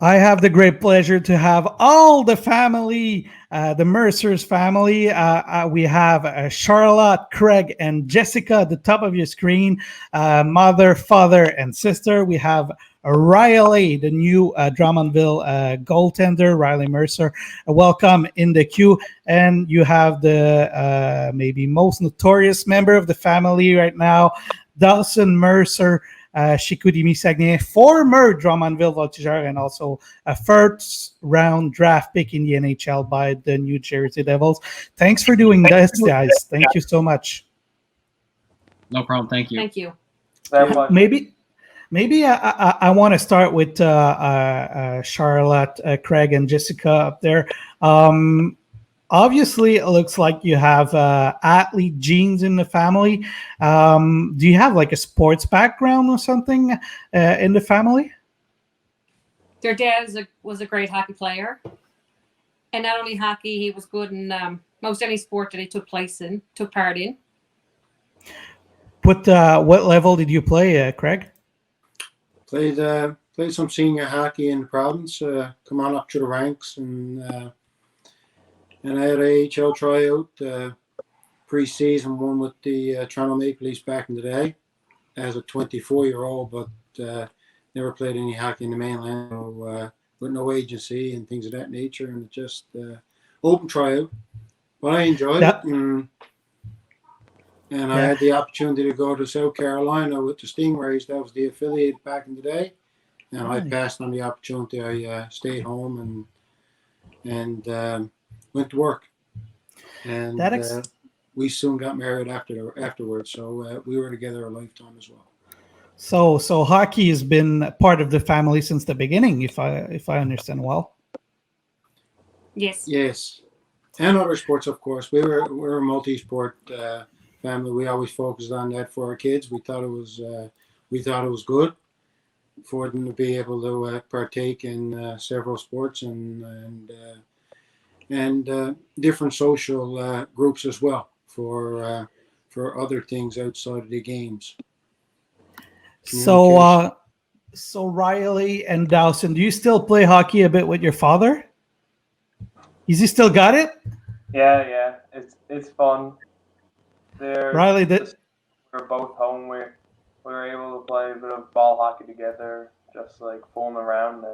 I have the great pleasure to have all the family, the Mercers family. We have Charlotte, Craig, and Jessica at the top of your screen, mother, father, and sister. We have Riley, the new Drummondville goaltender, Riley Mercer. Welcome in the queue. And you have the maybe most notorious member of the family right now, Dawson Mercer. Chicoutimi Saguenay, former Drummondville Voltigeur, and also a first round draft pick in the NHL by the New Jersey Devils. Thanks for doing this, guys. Thank you so much. No problem. Thank you. Thank you. Maybe I want to start with Charlotte, Craig, and Jessica up there. Obviously, it looks like you have athlete genes in the family. Do you have like a sports background or something in the family? Their dad was a great hockey player. And not only hockey, he was good in most any sport that he took part in. What level did you play, Craig? Played some senior hockey in the province, come on up to the ranks, and I had a AHL tryout pre-season one with the Toronto Maple Leafs back in the day as a 24-year-old, but never played any hockey in the mainland with no agency and things of that nature, and just open tryout. But I enjoyed it, and I had the opportunity to go to South Carolina with the Stingrays. That was the affiliate back in the day, and I passed on the opportunity. I stayed home and went to work, and we soon got married afterwards. So we were together a lifetime as well. So hockey has been part of the family since the beginning, if I understand well. Yes, and other sports, of course. We're a multi-sport family. We always focused on that for our kids. We thought it was good for them to be able to partake in several sports and different social groups as well for other things outside of the games. So Riley and Dawson, do you still play hockey a bit with your father? Is he still got it? Yeah, it's fun. Riley, we're both home. We were able to play a bit of ball hockey together, just like fooling around,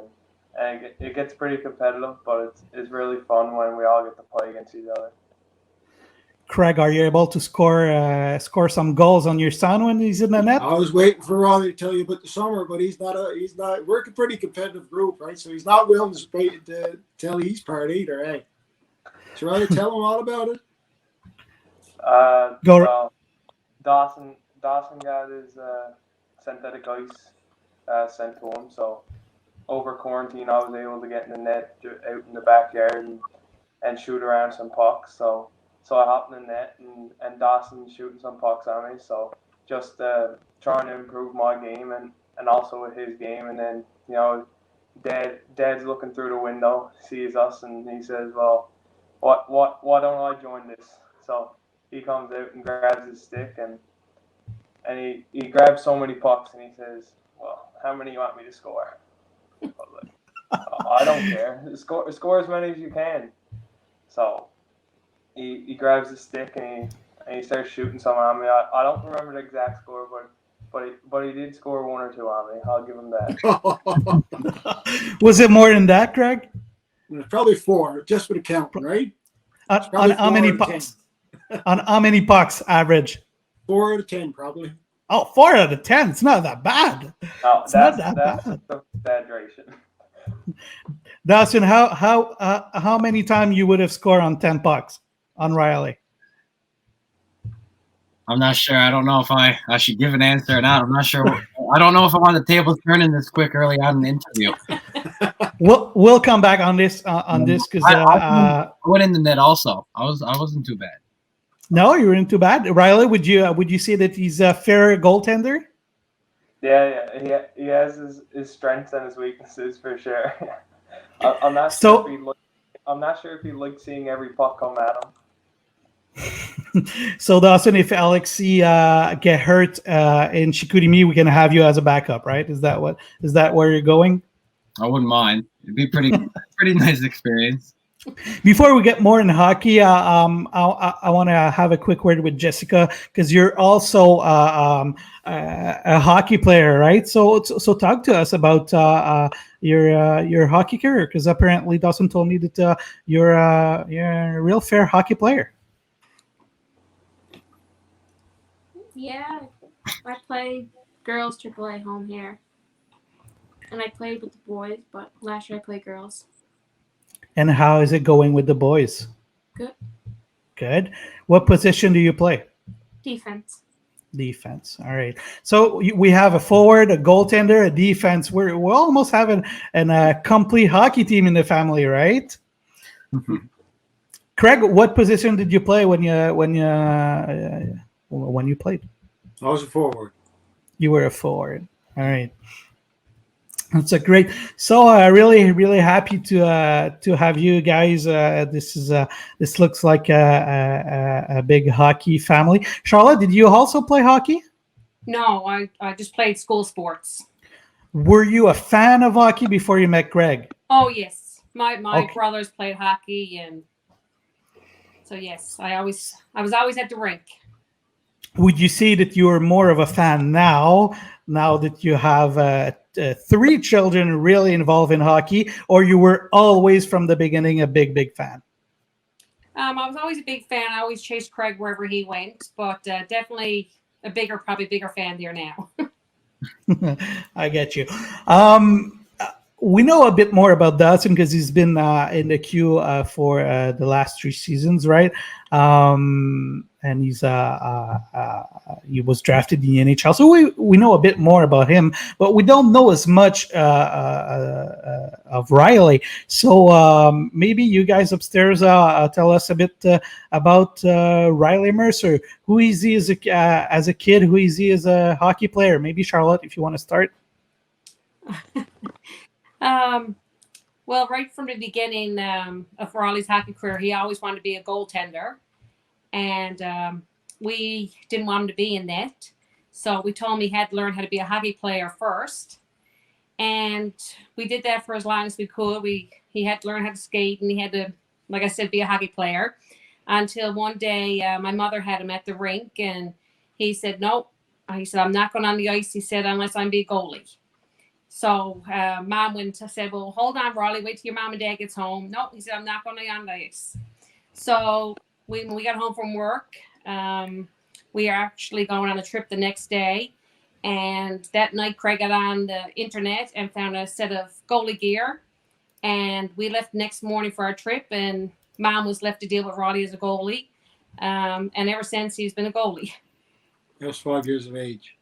and it gets pretty competitive, but it's really fun when we all get to play against each other. Craig, are you able to score some goals on your son when he's in the net? I was waiting for Riley to tell you about the summer, but he's not. We're a pretty competitive group, right? So he's not willing to tell his part either, eh? Should Riley tell him all about it? Well, Dawson got his synthetic ice sent to him, so over quarantine I was able to get in the net out in the backyard and shoot around some pucks. So I hopped in the net and Dawson's shooting some pucks on me. So just trying to improve my game and also with his game. And then, Dad's looking through the window, sees us, and he says, well, why don't I join this? So he comes out and grabs his stick and he grabs so many pucks and he says, well, how many you want me to score? I was like, I don't care. Score as many as you can. So he grabs the stick and he starts shooting some on me. I don't remember the exact score, but he did score one or two on me. I'll give him that. Was it more than that, Craig? Probably 4, just for the count, right? On how many pucks? On how many pucks average? 4 out of 10, probably. Oh, 4 out of 10. It's not that bad. No, that's bad. Exaggeration. Dawson, how many times you would have scored on 10 pucks on Riley? I'm not sure. I don't know if I should give an answer or not. I'm not sure. I don't know if I want the tables turning this quick early on in the interview. We'll come back on this because I went in the net also. I wasn't too bad. No, you weren't too bad. Riley, would you say that he's a fair goaltender? Yeah. He has his strengths and his weaknesses for sure. I'm not sure if he likes seeing every puck come at him. So Dawson, if Alexi get hurt in Chicoutimi, we can have you as a backup, right? Is that where you're going? I wouldn't mind. It'd be pretty nice experience. Before we get more in hockey, I want to have a quick word with Jessica because you're also a hockey player, right? So talk to us about your hockey career because apparently Dawson told me that you're a real fair hockey player. Yeah, I played girls AAA home here, and I played with the boys, but last year I played girls. And how is it going with the boys? Good. Good. What position do you play? Defense. Defense. All right. So we have a forward, a goaltender, a defense. We're almost having a complete hockey team in the family, right? Craig, what position did you play when you played? I was a forward. You were a forward. All right. That's a great. So really happy to have you guys. This looks like a big hockey family. Charlotte, did you also play hockey? No, I just played school sports. Were you a fan of hockey before you met Greg? Oh yes, my Okay. brothers played hockey, and so yes, I was always at the rink. Would you say that you are more of a fan now that you have 3 children really involved in hockey, or you were always from the beginning a big fan? I was always a big fan. I always chased Craig wherever he went, but definitely probably bigger fan there now. I get you. We know a bit more about Dawson because he's been in the queue for the last 3 seasons, right? And he was drafted in the NHL, so we know a bit more about him, but we don't know as much of Riley. So maybe you guys upstairs tell us a bit about Riley Mercer. Who is he as a kid? Who is he as a hockey player? Maybe Charlotte, if you want to start. Well, right from the beginning of Riley's hockey career, he always wanted to be a goaltender, and we didn't want him to be in net. So we told him he had to learn how to be a hockey player first, and we did that for as long as we could. He had to learn how to skate, and he had to, like I said, be a hockey player. Until one day, my mother had him at the rink, and he said, "No," he said, "I'm not going on the ice." He said, "Unless I'm be a goalie." So mom went and said, "Well, hold on, Riley, wait till your mom and dad gets home." No, he said, "I'm not going to be on the ice." So when we got home from work, we are actually going on a trip the next day. And that night, Craig got on the internet and found a set of goalie gear. And we left the next morning for our trip, and mom was left to deal with Riley as a goalie. And ever since, he's been a goalie. I was 5 years of age.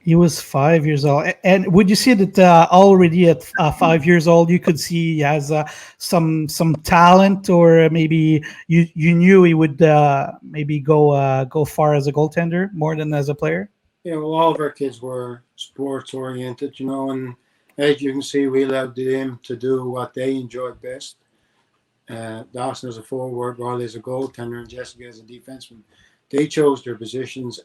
He was 5 years old. And would you say that already at 5 years old, you could see he has some talent, or maybe you knew he would maybe go far as a goaltender more than as a player? Yeah, well, all of our kids were sports oriented, and as you can see, we allowed them to do what they enjoyed best. Dawson as a forward, Riley as a goaltender, and Jessica as a defenseman. They chose their positions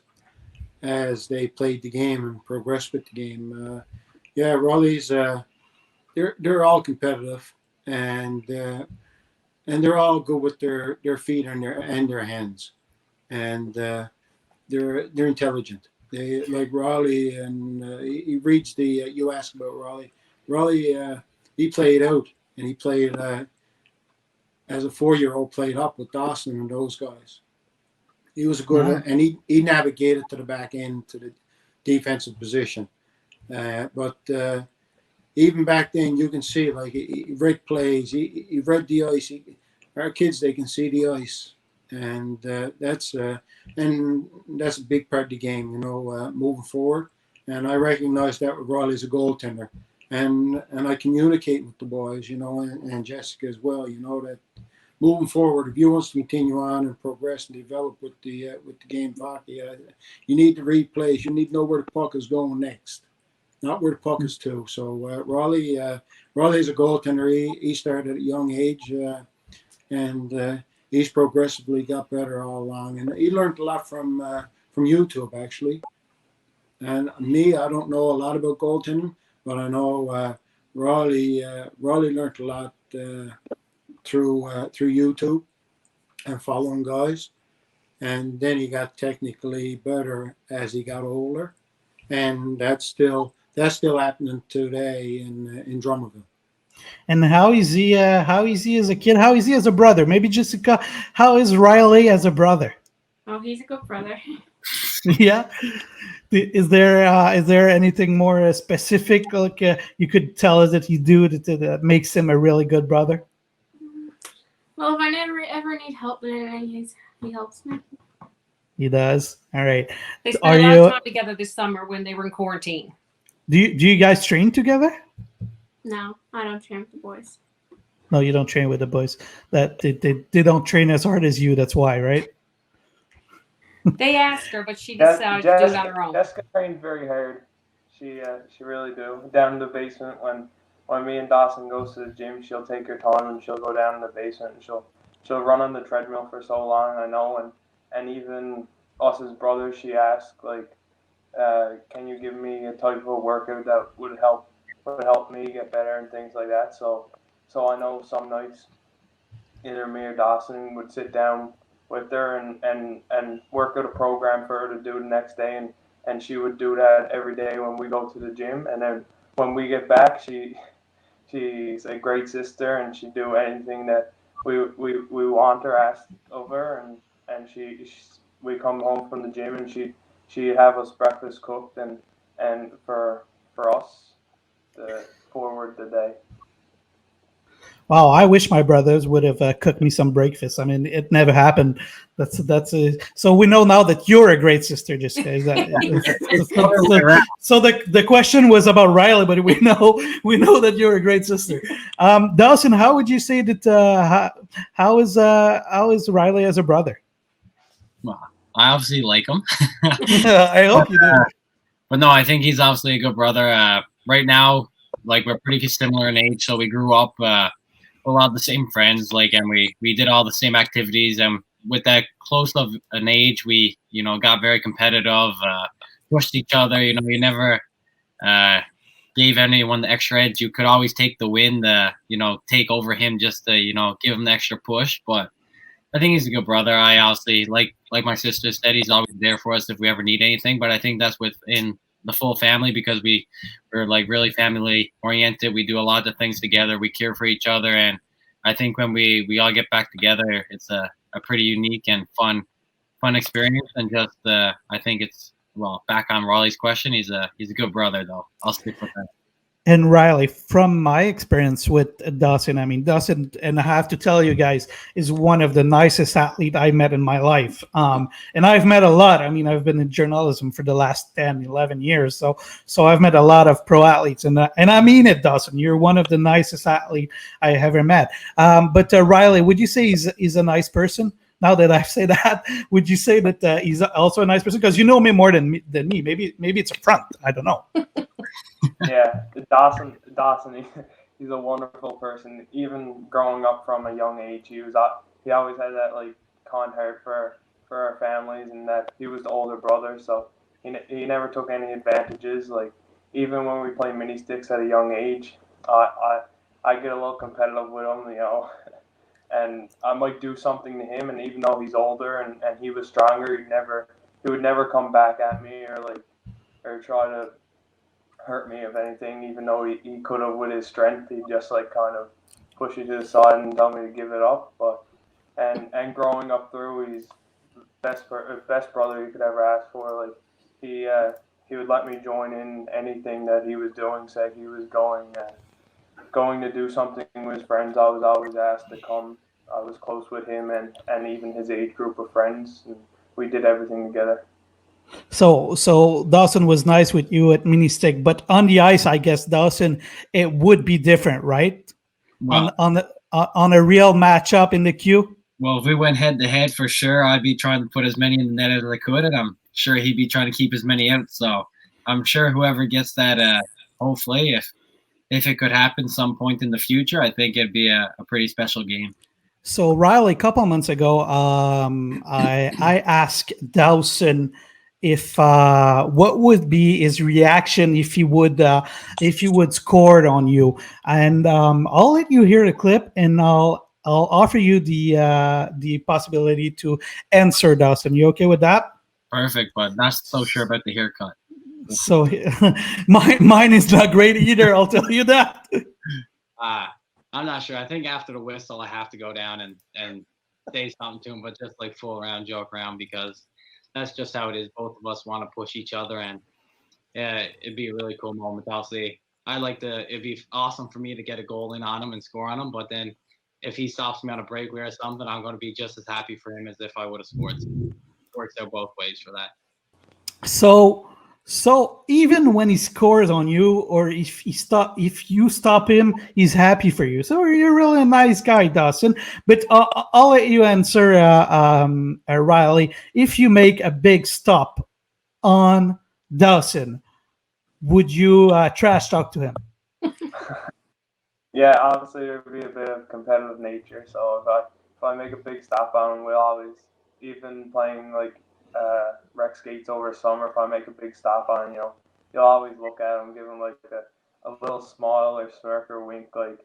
as they played the game and progressed with the game. Raleigh's they're all competitive, and they're all good with their feet and their hands, and they're intelligent. They like Riley, and he reads the. You asked about Riley. Riley he played out, and he played as a 4-year-old, played up with Dawson and those guys. He was a good, and he navigated to the back end to the defensive position. But even back then, you can see like he read plays, he read the ice. Our kids, they can see the ice, and that's a big part of the game, moving forward. And I recognize that with Riley as a goaltender, and I communicate with the boys, and Jessica as well, that. Moving forward, if you want to continue on and progress and develop with the game of hockey, you need to read plays. You need to know where the puck is going next, not where the puck is to. So Riley's a goaltender. He started at a young age, and he's progressively got better all along. And he learned a lot from YouTube actually. And me, I don't know a lot about goaltending, but I know Riley learned a lot through YouTube and following guys, and then he got technically better as he got older, and that's still happening today in Drummondville. And how is he? How is he as a kid? How is he as a brother? Maybe Jessica, how is Riley as a brother? Oh, he's a good brother. Yeah. Is there anything more specific like you could tell us that you do that makes him a really good brother? Well, if I ever need help with anything, he helps me. He does. All right. They spent Are a lot you? of time together this summer when they were in quarantine. Do you guys train together? No, I don't train with the boys. No, you don't train with the boys. That they don't train as hard as you. That's why, right? They asked her, but she decided to do it on her own. Jessica trained very hard. She really do. Down in the basement when me and Dawson goes to the gym, she'll take her time and she'll go down in the basement and she'll run on the treadmill for so long. I know, and even us as brothers, she asked like, can you give me a type of workout that would help me get better and things like that. So I know some nights either me or Dawson would sit down with her and work out a program for her to do the next day, and she would do that every day when we go to the gym. And then when we get back, she's a great sister, and she'd do anything that we want her asked of her, and we come home from the gym and she'd have us breakfast cooked and for us to forward the day. Wow, I wish my brothers would have cooked me some breakfast. I mean, it never happened. So we know now that you're a great sister, Jessica. So the question was about Riley, but we know that you're a great sister. Dawson, how would you say that? How is Riley as a brother? Well, I obviously like him. I hope you do. But no, I think he's obviously a good brother. Right now, like we're pretty similar in age, so we grew up a lot of the same friends, like, and we did all the same activities, and with that close of an age, we got very competitive, pushed each other. You never gave anyone the extra edge. You could always take the win, take over him just to give him the extra push. But I think he's a good brother. I obviously like my sister said, he's always there for us if we ever need anything. But I think that's within the full family because we're like really family oriented. We do a lot of things together. We care for each other, and I think when we all get back together, it's a pretty unique and fun experience. And just I think it's back on Riley's question. He's a good brother though. I'll stick with that. And Riley, from my experience with Dawson, I mean, Dawson, and I have to tell you guys, is one of the nicest athletes I met in my life. And I've met a lot. I mean, I've been in journalism for the last 10, 11 years. So I've met a lot of pro athletes. And I mean it, Dawson. You're one of the nicest athletes I have ever met. But Riley, would you say he's a nice person? Now that I've said that, would you say that he's also a nice person? Because you know me more than me. Maybe it's a front. I don't know. Yeah, Dawson, he's a wonderful person. Even growing up from a young age, he always had that like kind heart for our families, and that he was the older brother, so he never took any advantages. Like even when we play mini sticks at a young age, I get a little competitive with him, and I might do something to him, and even though he's older and he was stronger, he would never come back at me or try to hurt me of anything, even though he could have with his strength. He just like kind of push you to the side and tell me to give it up. But and growing up through, he's best brother you could ever ask for. Like he would let me join in anything that he was doing. Say he was going to do something with his friends, I was always asked to come. I was close with him and even his age group of friends, and we did everything together. So Dawson was nice with you at mini stick, but on the ice, I guess Dawson, it would be different, right? Well, on a real matchup in the queue. Well, if we went head to head, for sure, I'd be trying to put as many in the net as I could, and I'm sure he'd be trying to keep as many out. So I'm sure whoever gets that, hopefully, if it could happen some point in the future, I think it'd be a pretty special game. So Riley, a couple of months ago, I asked Dawson if what would be his reaction if he would score it on you. And I'll let you hear the clip, and I'll offer you the possibility to answer, Dawson. You okay with that? Perfect, but not so sure about the haircut. So mine is not great either. I'll tell you that. I'm not sure. I think after the whistle, I have to go down and say something to him, but just like fool around, joke around, because that's just how it is. Both of us want to push each other, and it'd be a really cool moment. Obviously, it'd be awesome for me to get a goal in on him and score on him, but then if he stops me on a breakaway or something, I'm going to be just as happy for him as if I would have scored. So it works out both ways for that. So even when he scores on you, or if you stop him, he's happy for you. So you're really a nice guy, Dawson. But I'll let you answer, Riley. If you make a big stop on Dawson, would you trash talk to him? Yeah, obviously there would be a bit of competitive nature. So if I make a big stop on him, we'll always, even playing like rec skates over summer, if I make a big stop on him, you'll always look at him, give him like a little smile or smirk or wink, like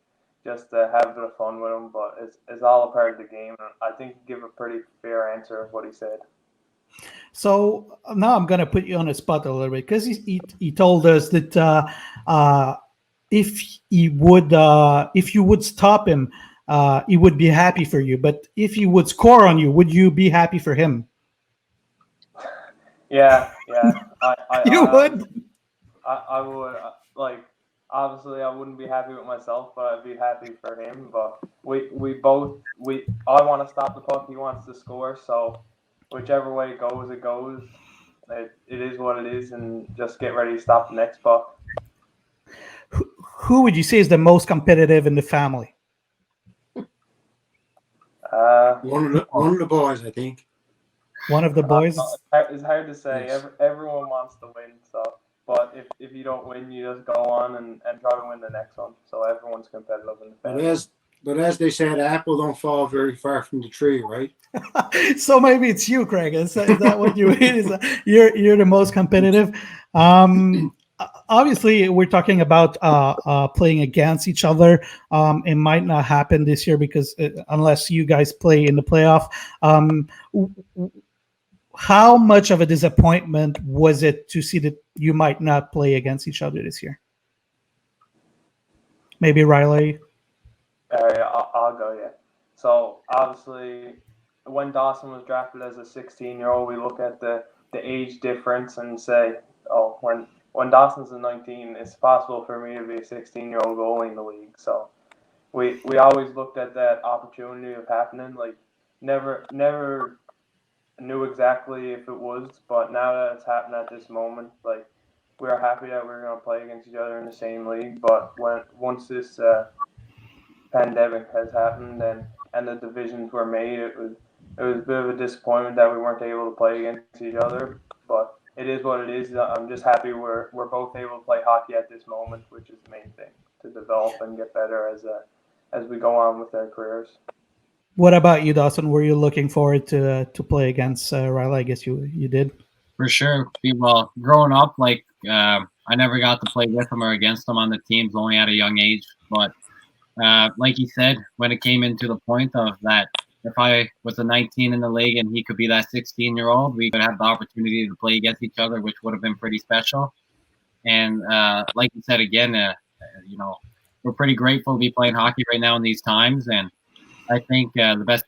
just to have a bit of fun with him. But it's all a part of the game, and I think you give a pretty fair answer of what he said. So now I'm gonna put you on the spot a little bit, because he told us that if you would stop him, he would be happy for you. But if he would score on you, would you be happy for him? Yeah. You would. I would. Like, obviously, I wouldn't be happy with myself, but I'd be happy for him. But I want to stop the puck. He wants to score. So whichever way it goes, it goes. It is what it is, and just get ready to stop the next puck. Who would you say is the most competitive in the family? One of the boys, I think. One of the boys? It's hard to say. Yes. Everyone wants to win, so. But if you don't win, you just go on and try to win the next one. So everyone's competitive in the family. But as they said, apple don't fall very far from the tree, right? So maybe it's you, Craig. Is that what you is? You're the most competitive. Obviously, we're talking about playing against each other. It might not happen this year because unless you guys play in the playoff. How much of a disappointment was it to see that you might not play against each other this year? Maybe Riley. I'll go. Yeah. So obviously, when Dawson was drafted as a 16-year-old, we look at the age difference and say, oh, when Dawson's a 19, it's possible for me to be a 16-year-old goalie in the league. So we always looked at that opportunity of happening. Like never knew exactly if it was, but now that it's happened at this moment, like we're happy that we're going to play against each other in the same league. But once this pandemic has happened and the divisions were made, it was a bit of a disappointment that we weren't able to play against each other. But it is what it is. I'm just happy we're both able to play hockey at this moment, which is the main thing, to develop and get better as we go on with our careers. What about you, Dawson? Were you looking forward to play against Riley? I guess you did. For sure. Well, growing up, like I never got to play with him or against him on the teams, only at a young age. But like he said, when it came into the point of that, if I was a 19 in the league and he could be that 16-year-old, we could have the opportunity to play against each other, which would have been pretty special. And like you said again, we're pretty grateful to be playing hockey right now in these times. And I think the best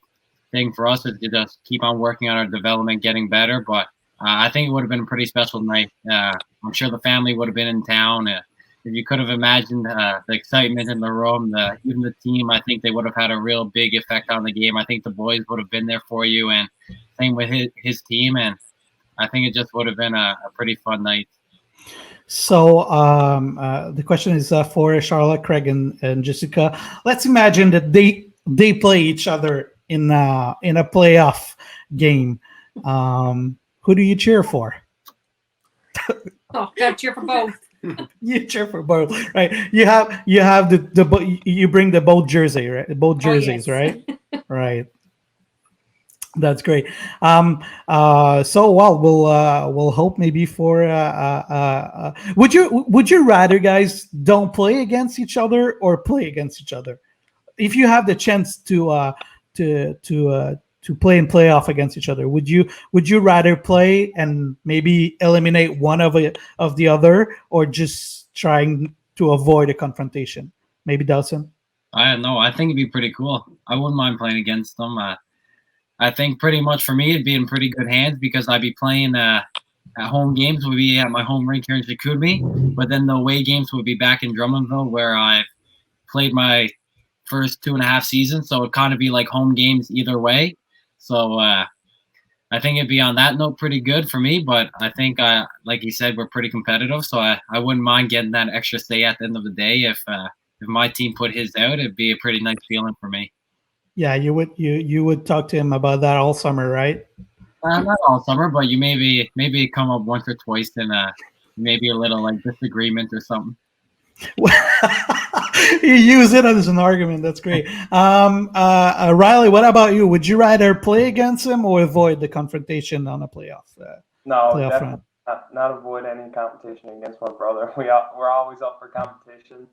thing for us is to just keep on working on our development, getting better. But I think it would have been a pretty special night. I'm sure the family would have been in town. If you could have imagined the excitement in the room, even the team, I think they would have had a real big effect on the game. I think the boys would have been there for you, and same with his team. And I think it just would have been a pretty fun night. So the question is for Charlotte, Craig, and Jessica. Let's imagine that they play each other in a playoff game. Who do you cheer for? Oh, gotta cheer for both. You cheer for both, right? You have you bring the both jersey, right? Both jerseys, yes. right? Right. That's great. So well, we'll hope maybe for. Would you rather guys don't play against each other or play against each other? If you have the chance to play and play off against each other, would you rather play and maybe eliminate one of the other, or just trying to avoid a confrontation? Maybe Dawson. I don't know. I think it'd be pretty cool. I wouldn't mind playing against them. I think pretty much for me, it'd be in pretty good hands because I'd be playing at home games would be at my home rink here in Chicoutimi, but then the away games would be back in Drummondville where I've played my first 2.5 seasons. So it'd kind of be like home games either way. So I think it'd be on that note pretty good for me. But I think, like you said, we're pretty competitive. So I wouldn't mind getting that extra say at the end of the day. If my team put his out, it'd be a pretty nice feeling for me. Yeah, you would talk to him about that all summer, right? Not all summer, but you maybe come up once or twice in maybe a little like disagreement or something. You use it as an argument. That's great. Riley, what about you? Would you rather play against him or avoid the confrontation on a playoff? No, Playoff definitely not avoid any competition against my brother. We're always up for competition.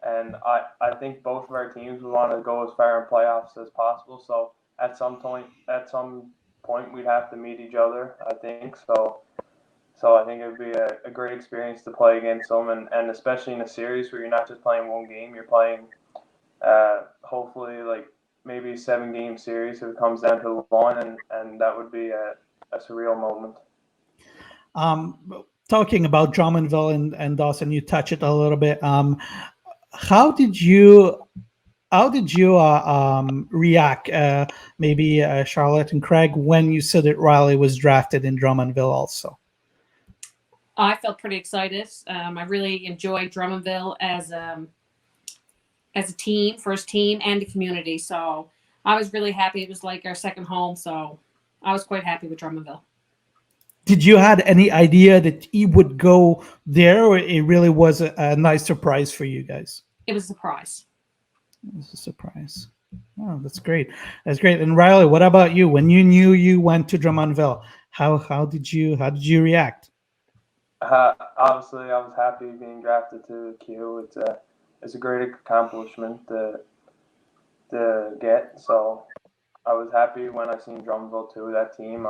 And I think both of our teams would want to go as far in playoffs as possible. So at some point we'd have to meet each other, I think. So I think it would be a great experience to play against them, and especially in a series where you're not just playing one game, you're playing hopefully like maybe a 7-game series if it comes down to the line, and that would be a surreal moment. Talking about Drummondville and Dawson, you touch it a little bit. How did you react, maybe Charlotte and Craig, when you said that Riley was drafted in Drummondville also? I felt pretty excited. I really enjoyed Drummondville as a team, first team, and a community. So I was really happy. It was like our second home. So I was quite happy with Drummondville. Did you had any idea that he would go there, or it really was a nice surprise for you guys? It was a surprise. It was a surprise. Oh, that's great. That's great. And Riley, what about you? When you knew you went to Drummondville, how did you react? Obviously, I was happy being drafted to Q. It's a great accomplishment to get. So I was happy when I seen Drummondville too. That team.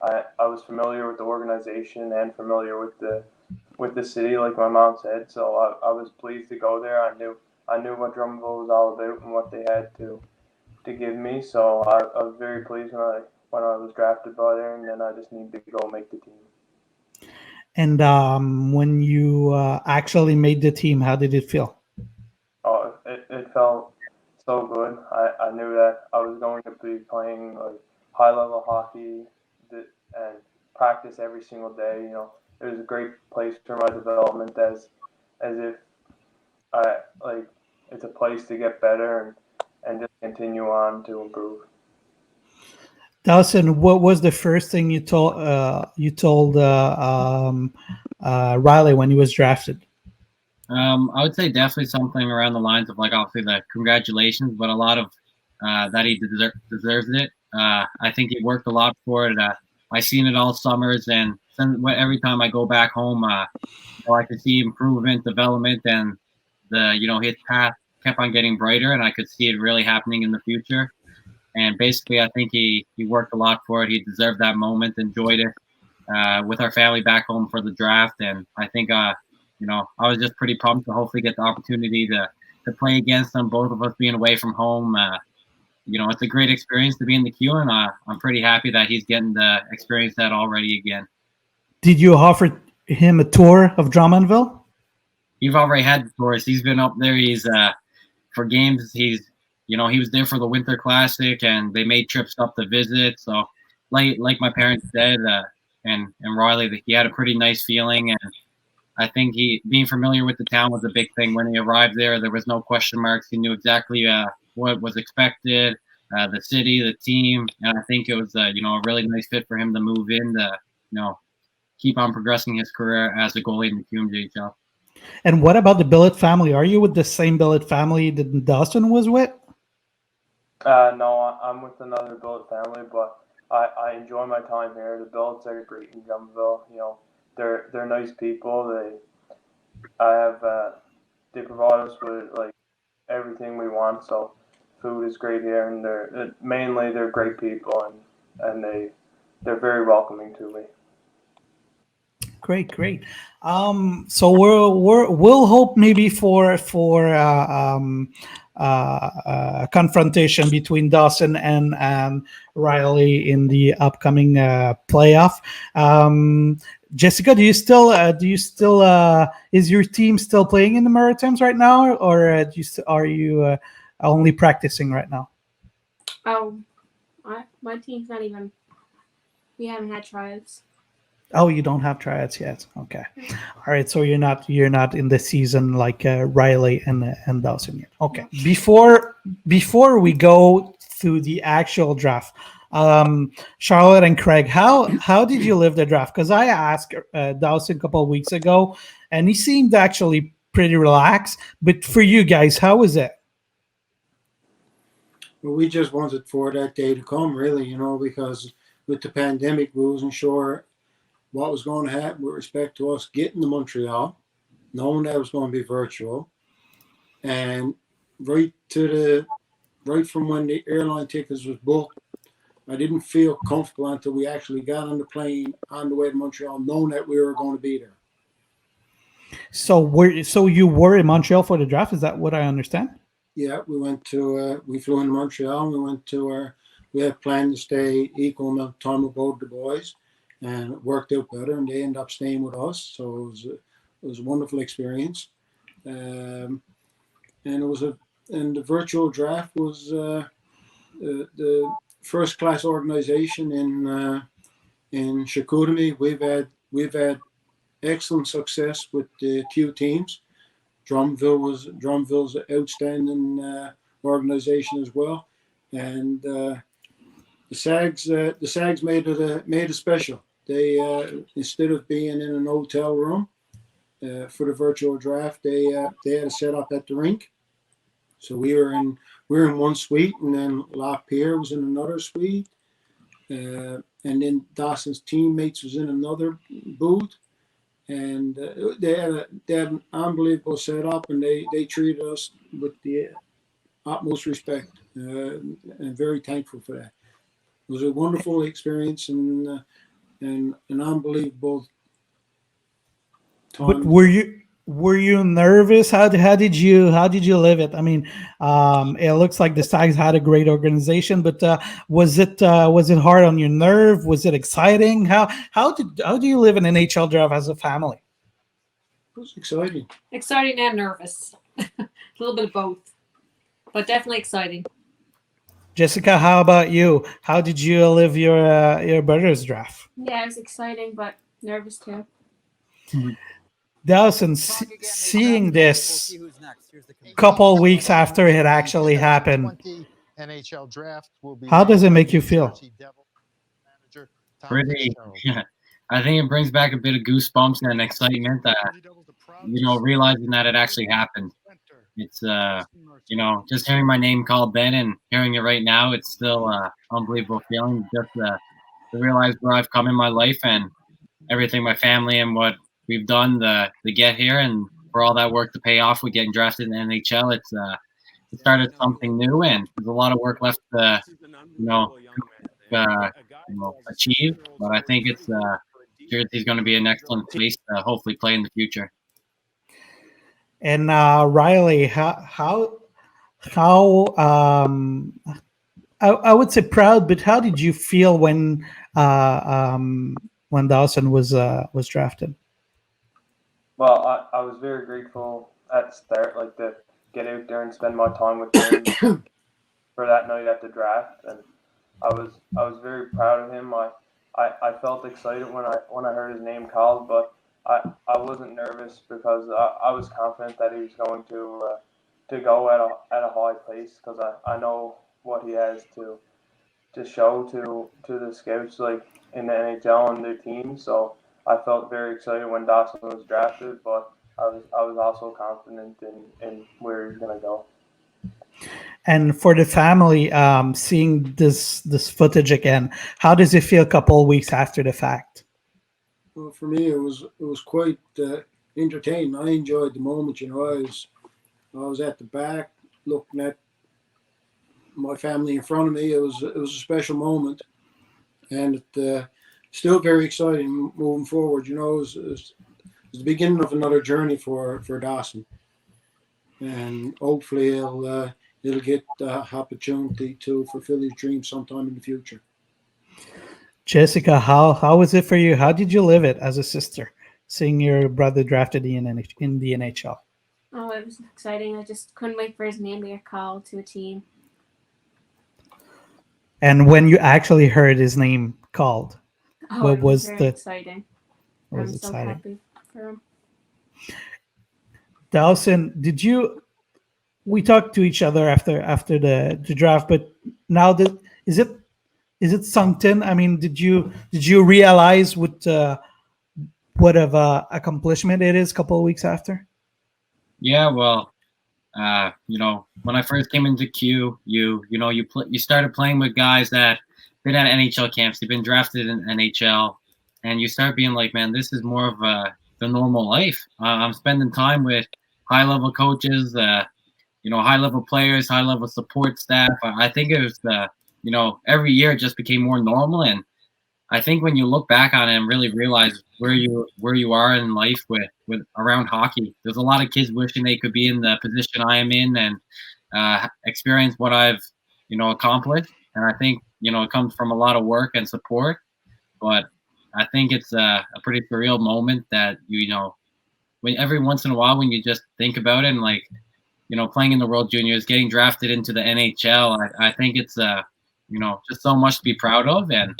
I was familiar with the organization and familiar with the city, like my mom said. So I was pleased to go there. I knew what Drummondville was all about and what they had to give me. So I was very pleased when I was drafted by there, and then I just needed to go make the team. And when you actually made the team, how did it feel? Oh, it felt so good. I knew that I was going to be playing like high-level hockey and practice every single day. You know, it was a great place for my development as if it's a place to get better and just continue on to improve. Dawson, what was the first thing you told Riley when he was drafted? I would say definitely something around the lines of like obviously the congratulations, but a lot of that he deserves it. I think he worked a lot for it. I've seen it all summers, and every time I go back home, I could see improvement, development, and his path kept on getting brighter, and I could see it really happening in the future. And basically, I think he worked a lot for it. He deserved that moment, enjoyed it with our family back home for the draft, and I think I was just pretty pumped to hopefully get the opportunity to play against them. Both of us being away from home. It's a great experience to be in the queue, and I'm pretty happy that he's getting to experience that already again. Did you offer him a tour of Drummondville? You've already had the tours. He's been up there. He's for games. He was there for the Winter Classic, and they made trips up to visit. So, like my parents said, and Riley, he had a pretty nice feeling, and I think being familiar with the town was a big thing. When he arrived there, there was no question marks. He knew exactly what was expected, the city, the team, and I think it was a really nice fit for him to move in to keep on progressing his career as a goalie in the QMJHL. And what about the Billet family? Are you with the same Billet family that Dawson was with? No, I'm with another Billet family, but I enjoy my time here. The builds are great in Drummondville. They're nice people. They provide us with like everything we want. So food is great here, and they're great people, and they're very welcoming to me. Great. So we'll hope maybe for a confrontation between Dawson and Riley in the upcoming playoff. Jessica, do you still is your team still playing in the Maritimes right now, or are you only practicing right now? Oh, my team's not even. We haven't had tryouts. Oh, you don't have tryouts yet. Okay, all right. So you're not in the season like Riley and Dawson yet. Okay. Before we go through the actual draft, Charlotte and Craig, how did you live the draft? Because I asked Dawson a couple of weeks ago, and he seemed actually pretty relaxed. But for you guys, how was it? Well, we just wanted for that day to come, really, because with the pandemic, we wasn't sure what was going to happen with respect to us getting to Montreal, knowing that it was going to be virtual, and right from when the airline tickets was booked, I didn't feel comfortable until we actually got on the plane on the way to Montreal, knowing that we were going to be there. So you were in Montreal for the draft? Is that what I understand? Yeah, we flew into Montreal. We had planned to stay equal amount of time with both the boys, and it worked out better, and they ended up staying with us. So it was a wonderful experience. And the virtual draft was the first class organization in Chicoutimi. We've had excellent success with the Q teams. Drummondville's an outstanding organization as well, and the Sags made it special. They instead of being in an hotel room for the virtual draft, they had a set up at the rink. So we were in one suite, and then LaPierre was in another suite, and then Dawson's teammates was in another booth, and they had an unbelievable setup, and they treated us with the utmost respect, and very thankful for that. It was a wonderful experience and an unbelievable time. But were you nervous? How did you live it? I mean, it looks like the Sags had a great organization, but was it hard on your nerve? Was it exciting? How do you live an NHL draft as a family? It was exciting. Exciting and nervous. A little bit of both, but definitely exciting. Jessica, how about you? How did you live your brother's draft? Yeah, it was exciting, but nervous too. Dawson, seeing this couple weeks after it actually happened, how does it make you feel? Pretty. Yeah. I think it brings back a bit of goosebumps and excitement that, realizing that it actually happened. It's, just hearing my name called Ben and hearing it right now, it's still an unbelievable feeling just to realize where I've come in my life and everything my family and what we've done to get here, and for all that work to pay off with getting drafted in the NHL. It started something new, and there's a lot of work left to, achieve. But I think it's Jersey's going to be an excellent place to hopefully play in the future. And Riley, how I would say proud, but how did you feel when Dawson was drafted? Well, I was very grateful at the start, like to get out there and spend my time with him for that night at the draft, and I was very proud of him. I felt excited when I heard his name called, but I wasn't nervous because I was confident that he was going to go at a high place, because I know what he has to show to the scouts like in the NHL and their team. So I felt very excited when Dawson was drafted, but I was also confident in where he's going to go. And for the family, seeing this footage again, how does it feel a couple of weeks after the fact? Well, for me, it was quite entertaining. I enjoyed the moment. You know, I was at the back looking at my family in front of me. It was a special moment, and it still very exciting moving forward. You know, it's the beginning of another journey for Dawson, and hopefully he'll get the opportunity to fulfill his dreams sometime in the future. Jessica, how was it for you? How did you live it as a sister, seeing your brother drafted in the NHL? Oh, it was exciting. I just couldn't wait for his name to get called to a team. And when you actually heard his name called, Oh, what it was very the exciting. was I'm exciting? so happy for him. Dawson, we talked to each other after the draft, but now that is it sunk in? I mean, did you realize what of a accomplishment it is a couple of weeks after? Yeah, well, when I first came into Q, you started playing with guys that been at NHL camps, they've been drafted in NHL, and you start being like, man, this is more of the normal life. I'm spending time with high level coaches, high level players, high level support staff. I think it was every year it just became more normal, and I think when you look back on it and really realize where you are in life with around hockey, there's a lot of kids wishing they could be in the position I am in and experience what I've accomplished. And I think it comes from a lot of work and support. But I think it's a pretty surreal moment that when every once in a while when you just think about it and playing in the World Juniors, getting drafted into the NHL, I think it's just so much to be proud of. And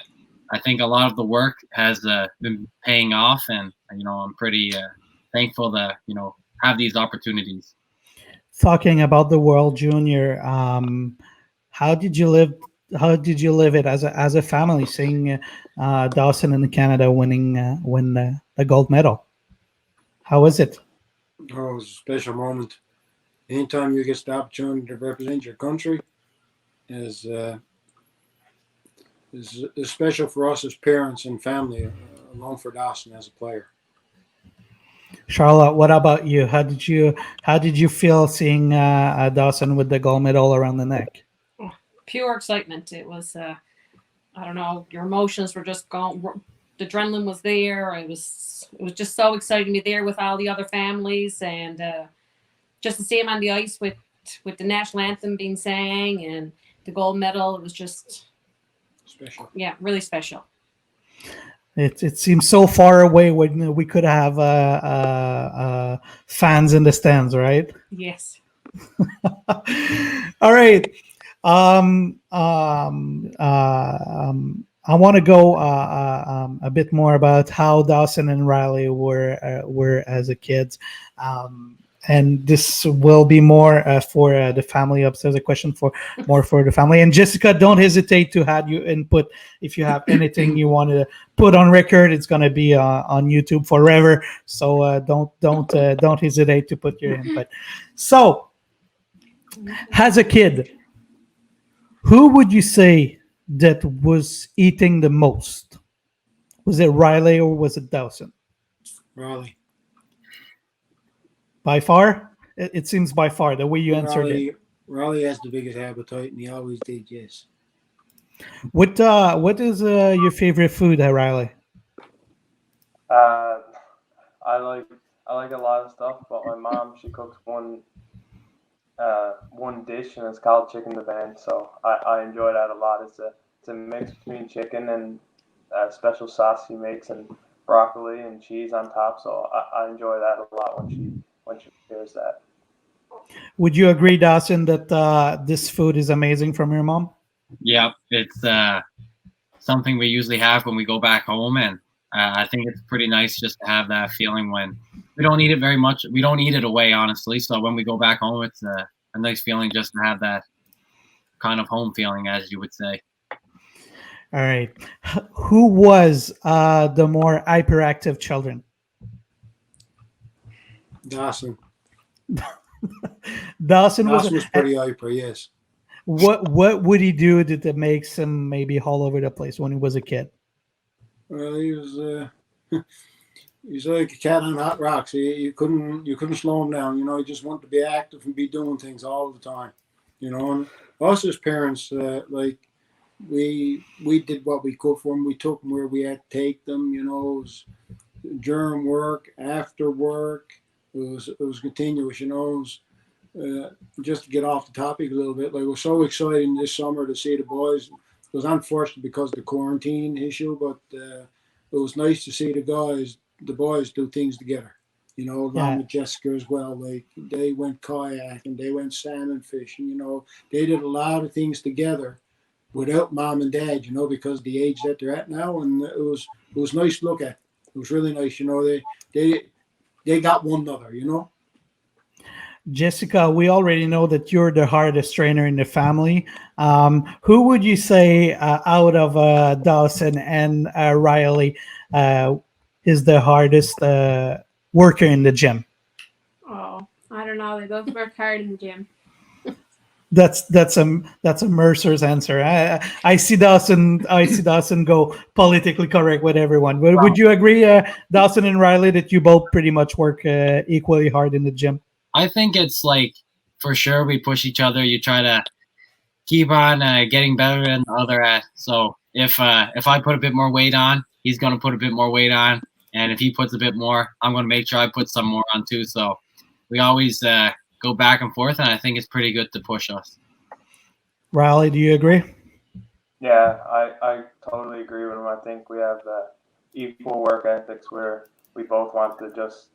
I think a lot of the work has been paying off, and I'm pretty thankful to have these opportunities. Talking about the World Junior, how did you live? How did you live it as a family, seeing Dawson and Canada win the gold medal? How was it? Oh, it was a special moment. Anytime you get the opportunity to represent your country is special for us as parents and family, along for Dawson as a player. Charlotte, what about you? How did you feel seeing Dawson with the gold medal around the neck? Pure excitement. It was, I don't know, your emotions were just gone. The adrenaline was there. It was just so exciting to be there with all the other families, and just to see him on the ice with the national anthem being sang and the gold medal. It was just special. Yeah, really special. It seems so far away when we could have fans in the stands, right? Yes. All right. I want to go a bit more about how Dawson and Riley were as a kids, and this will be more for the family upstairs. A question for the family. And Jessica, don't hesitate to add your input if you have anything you want to put on record. It's going to be on YouTube forever, so don't hesitate to put your input. So, as a kid, who would you say that was eating the most? Was it Riley or was it Dawson? Riley. By far? It seems by far, the way you answered it. Riley has the biggest appetite, and he always did, yes. What is your favorite food, Riley? I like a lot of stuff, but my mom, she cooks one dish, and it's called chicken de vent. So I enjoy that a lot. It's a mix between chicken and a special sauce she makes, and broccoli and cheese on top. So I enjoy that a lot when she prepares that. Would you agree, Dawson, that this food is amazing from your mom? Yeah, it's something we usually have when we go back home, and I think it's pretty nice just to have that feeling when we don't eat it very much. We don't eat it away, honestly. So when we go back home, it's a nice feeling just to have that kind of home feeling, as you would say. All right. Who was the more hyperactive children? Dawson. Dawson was pretty hyper, yes. What would he do that makes him maybe all over the place when he was a kid? Well, he was he's like a cat on hot rocks. You couldn't slow him down. You know, he just wanted to be active and be doing things all the time. You know, and us as parents, like we did what we could for him. We took him where we had to take them. You know, it was during work, after work. It was continuous. You know, it was, just to get off the topic a little bit, like it was so exciting this summer to see the boys. It was unfortunate because of the quarantine issue, but it was nice to see the boys do things together. You know, along with Jessica as well. Like they went kayaking, they went salmon fishing. You know, they did a lot of things together without mom and dad. You know, because of the age that they're at now, and it was nice to look at. It was really nice. You know, they got one another. You know. Jessica, we already know that you're the hardest trainer in the family. Who would you say out of Dawson and Riley is the hardest worker in the gym? Oh, I don't know. They both work hard in the gym. That's a Mercer's answer. I see Dawson go politically correct with everyone. Would you agree, Dawson and Riley, that you both pretty much work equally hard in the gym? I think it's like for sure we push each other. You try to keep on getting better than the other. So if I put a bit more weight on, he's gonna put a bit more weight on, and if he puts a bit more, I'm gonna make sure I put some more on too. So we always go back and forth, and I think it's pretty good to push us. Riley, do you agree? Yeah, I totally agree with him. I think we have equal work ethics where we both want to just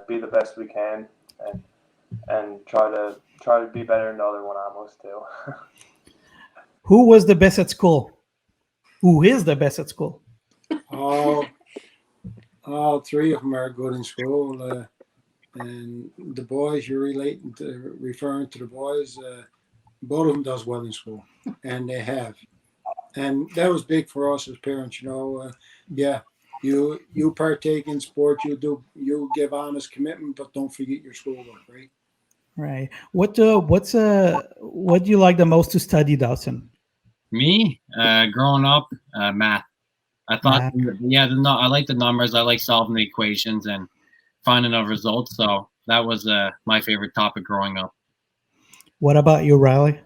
be the best we can and try to be better than the other one almost too. Who was the best at school? Who is the best at school? All three of them are good in school. And the boys, you're referring to the boys, both of them does well in school, and they have. And that was big for us as parents, you know. You partake in sport, you give honest commitment, but don't forget your schoolwork, right? Right. What do you like the most to study, Dawson? Me, growing up, math. I thought, I like the numbers. I like solving the equations and finding out results. So that was my favorite topic growing up. What about you, Riley?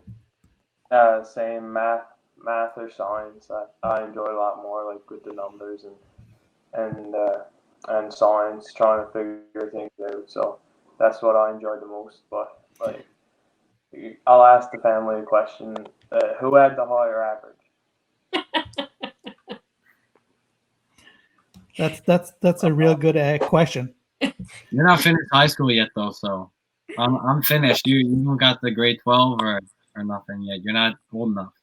Same math or science. I enjoy a lot more, like with the numbers and science, trying to figure things out. So that's what I enjoyed the most. But like, I'll ask the family a question: who had the higher average? That's a real good question. You're not finished high school yet, though, so I'm finished. You don't got the grade 12 or nothing yet. You're not old enough.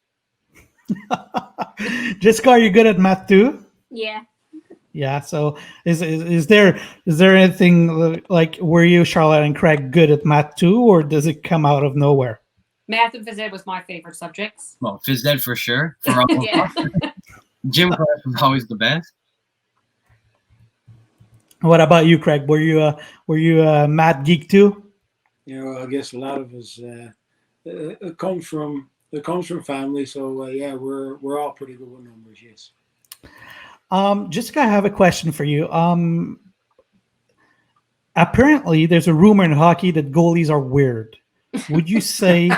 Jessica, are you good at math too? Yeah. Yeah. So is there anything like, were you, Charlotte and Craig, good at math too, or does it come out of nowhere? Math and phys ed was my favorite subjects. Well, phys ed for sure. For all Yeah. Gym class was always the best. What about you, Craig? Were you a math geek too? You know, I guess a lot of us it comes from family. So yeah, we're all pretty good with numbers. Yes. Jessica, I have a question for you. Apparently, there's a rumor in hockey that goalies are weird. Would you say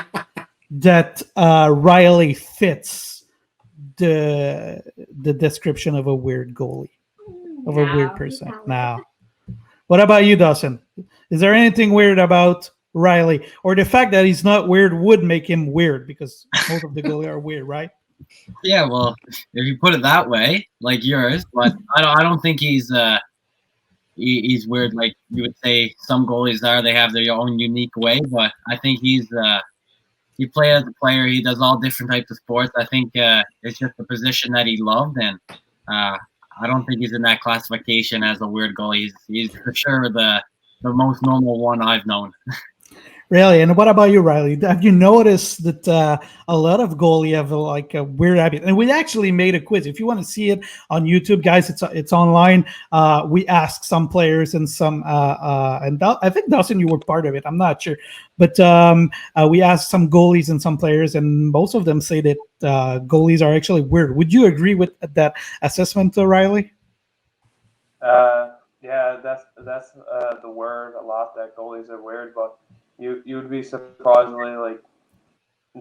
that Riley fits the description of a weird goalie? Of a weird person. Now, what about you, Dawson? Is there anything weird about Riley, or the fact that he's not weird would make him weird, because most of the goalies are weird, right? Yeah, well, if you put it that way, like yours, but I don't think he's weird like you would say some goalies are. They have their own unique way, but I think he plays as a player. He does all different types of sports. I think it's just the position that he loved, and I don't think he's in that classification as a weird goalie. He's for sure the most normal one I've known. Really? And what about you, Riley? Have you noticed that a lot of goalie have like a weird habit? And we actually made a quiz. If you want to see it on YouTube, guys, it's online. We asked some players and some, I think Dawson, you were part of it. I'm not sure, but we asked some goalies and some players, and most of them say that goalies are actually weird. Would you agree with that assessment, Riley? Yeah, that's the word a lot, that goalies are weird, but you would be surprisingly like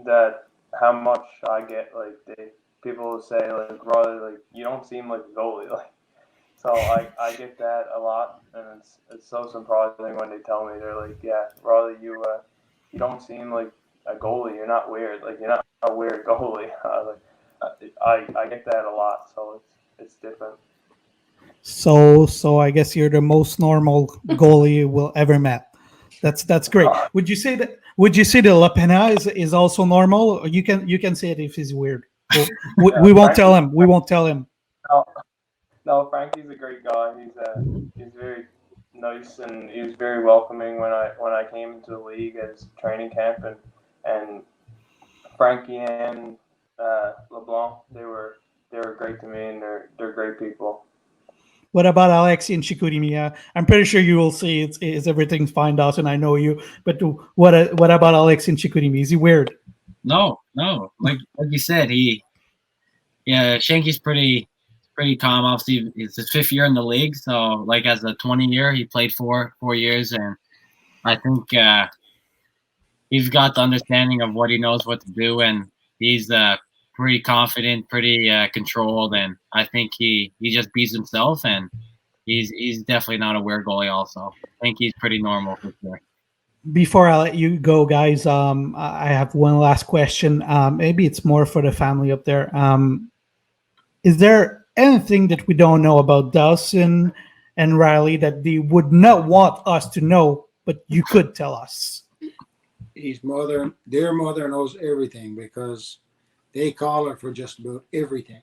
that how much I get, like people will say like, Riley, like you don't seem like a goalie, like, so I get that a lot, and it's so surprising when they tell me, they're like, yeah, Riley, you don't seem like a goalie, you're not weird, like you're not a weird goalie. I get that a lot, so it's different. So I guess you're the most normal goalie you will ever met. That's great. Would you say that Lapena is also normal? Or you can say it if he's weird. We won't tell him. We won't tell him. No, Frankie's a great guy. He's very nice, and he was very welcoming when I came into the league as training camp, and Frankie and LeBlanc, they were great to me, and they're great people. What about Alex and Chicoutimi? I'm pretty sure you will say is everything fine, Dawson. I know you, but what about Alex and Chicoutimi? Is he weird? No. Like you said, Shanky's pretty calm. Obviously, it's his 5th year in the league, so like as a 20-year, he played 4 years, and I think he's got the understanding of what he knows what to do, and he's pretty confident, pretty controlled, and I think he just beats himself, and he's definitely not a weird goalie. Also, I think he's pretty normal for sure. Before I let you go, guys, I have one last question. Maybe it's more for the family up there. Is there anything that we don't know about Dawson and Riley that they would not want us to know, but you could tell us? Their mother knows everything because they call her for just about everything.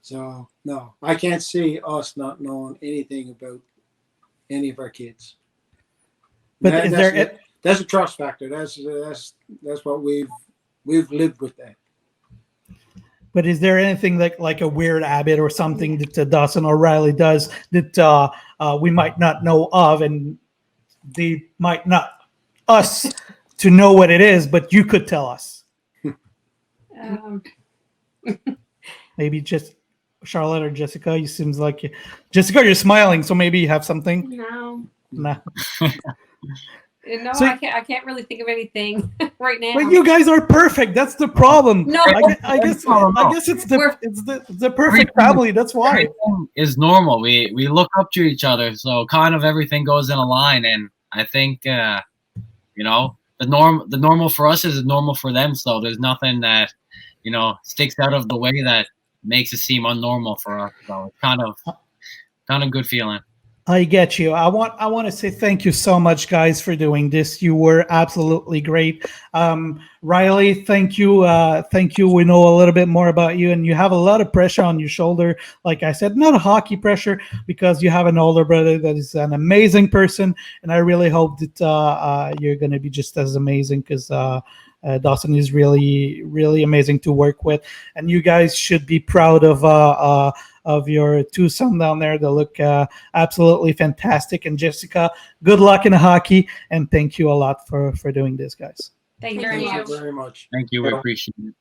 So no, I can't see us not knowing anything about any of our kids. But that's a trust factor. That's what we've lived with that. But is there anything like a weird habit or something that Dawson or Riley does that we might not know of, and they might not us to know what it is, but you could tell us? Maybe just Charlotte or Jessica. You seems like Jessica, you're smiling, so maybe you have something. No. Nah. No, So- I can't really think of anything right now. But you guys are perfect. That's the problem. No. I guess it's the perfect family. That's why. Everything is normal. We look up to each other, so kind of everything goes in a line. And I think the normal for us is normal for them. So there's nothing that sticks out of the way that makes it seem unnormal for us. So it's kind of good feeling. I get you. I want to say thank you so much, guys, for doing this. You were absolutely great. Riley, thank you. Thank you. We know a little bit more about you, and you have a lot of pressure on your shoulder. Like I said, not a hockey pressure, because you have an older brother that is an amazing person, and I really hope that you're going to be just as amazing, because Dawson is really, really amazing to work with, and you guys should be proud of your 2 sons down there. They look absolutely fantastic. And Jessica, good luck in hockey, and thank you a lot for doing this, guys. Thank you Thank very you. much. Very much. Thank you. We appreciate it.